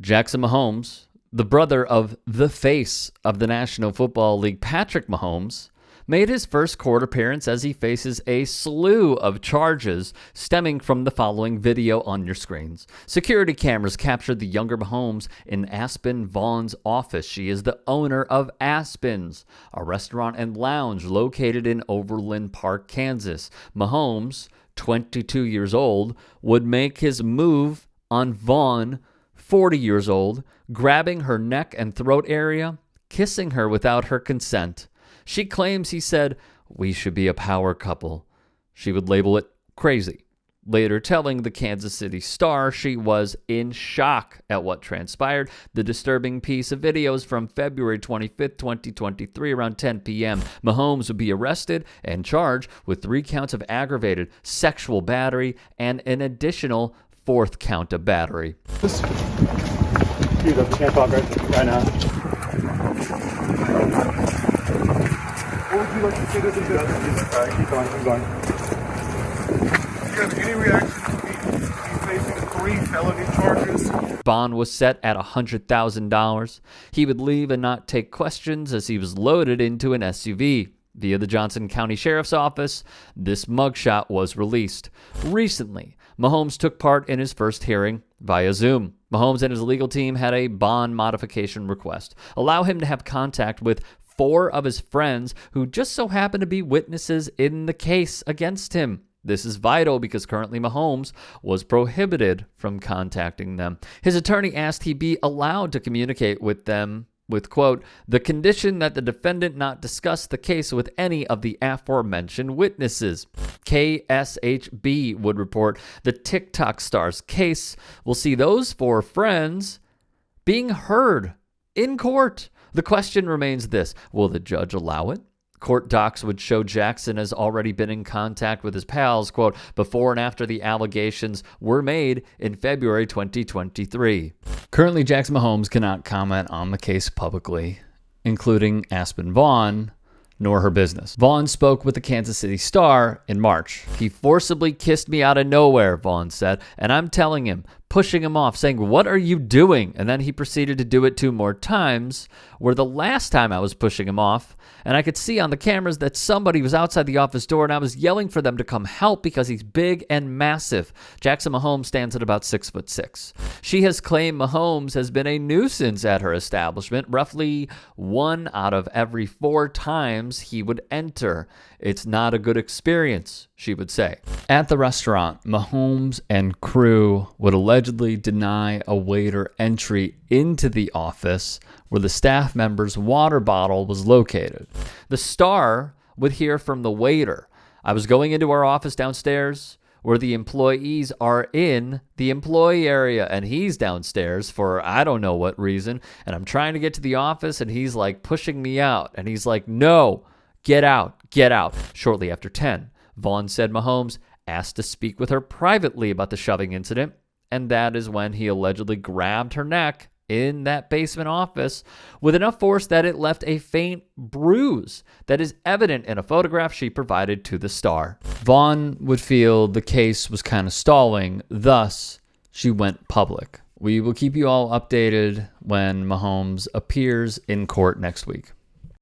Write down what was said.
Jackson Mahomes, the brother of the face of the National Football League, Patrick Mahomes, made his first court appearance as he faces a slew of charges stemming from the following video on your screens. Security cameras captured the younger Mahomes in Aspen Vaughn's office. She is the owner of Aspen's, a restaurant and lounge located in Overland Park, Kansas. Mahomes, 22 years old, would make his move on Vaughn, 40 years old, grabbing her neck and throat area, kissing her without her consent. She claims he said, "We should be a power couple." She would label it crazy, later telling the Kansas City Star she was in shock at what transpired. The disturbing piece of video is from February 25th, 2023, around 10 p.m. Mahomes would be arrested and charged with 3 counts of aggravated sexual battery and an additional 4th count of battery. Dude, I can't talk right now. What would you like to say to the judge? Keep going. Do you have any reaction to me facing 3 felony charges? Bond was set at $100,000. He would leave and not take questions as he was loaded into an SUV. Via the Johnson County Sheriff's Office, this mugshot was released. Recently, Mahomes took part in his first hearing via Zoom. Mahomes and his legal team had a bond modification request, allow him to have contact with 4 of his friends who just so happen to be witnesses in the case against him. This is vital because currently Mahomes was prohibited from contacting them. His attorney asked he be allowed to communicate with them with, quote, the condition that the defendant not discuss the case with any of the aforementioned witnesses. KSHB would report the TikTok star's case will see those 4 friends being heard in court. The question remains this: will the judge allow it? Court docs would show Jackson has already been in contact with his pals, quote, before and after the allegations were made in February 2023. Currently, Jackson Mahomes cannot comment on the case publicly, including Aspen Vaughn, nor her business. Vaughn spoke with the Kansas City Star in March. He forcibly kissed me out of nowhere, Vaughn said, and I'm telling him, pushing him off, saying, "What are you doing?" And then he proceeded to do it 2 more times, where the last time I was pushing him off, and I could see on the cameras that somebody was outside the office door, and I was yelling for them to come help because he's big and massive. Jackson Mahomes stands at about 6'6". She has claimed Mahomes has been a nuisance at her establishment roughly 1 out of every 4 times he would enter. It's not a good experience, she would say. At the restaurant, Mahomes and crew would allegedly deny a waiter entry into the office where the staff member's water bottle was located. The Star would hear from the waiter, "I was going into our office downstairs where the employees are in the employee area, and he's downstairs for I don't know what reason, and I'm trying to get to the office, and he's like pushing me out, and he's like, no, get out, get out." Shortly after 10, Vaughn said Mahomes asked to speak with her privately about the shoving incident, and that is when he allegedly grabbed her neck in that basement office with enough force that it left a faint bruise that is evident in a photograph she provided to the Star. Vaughn would feel the case was kind of stalling, thus she went public. We will keep you all updated when Mahomes appears in court next week.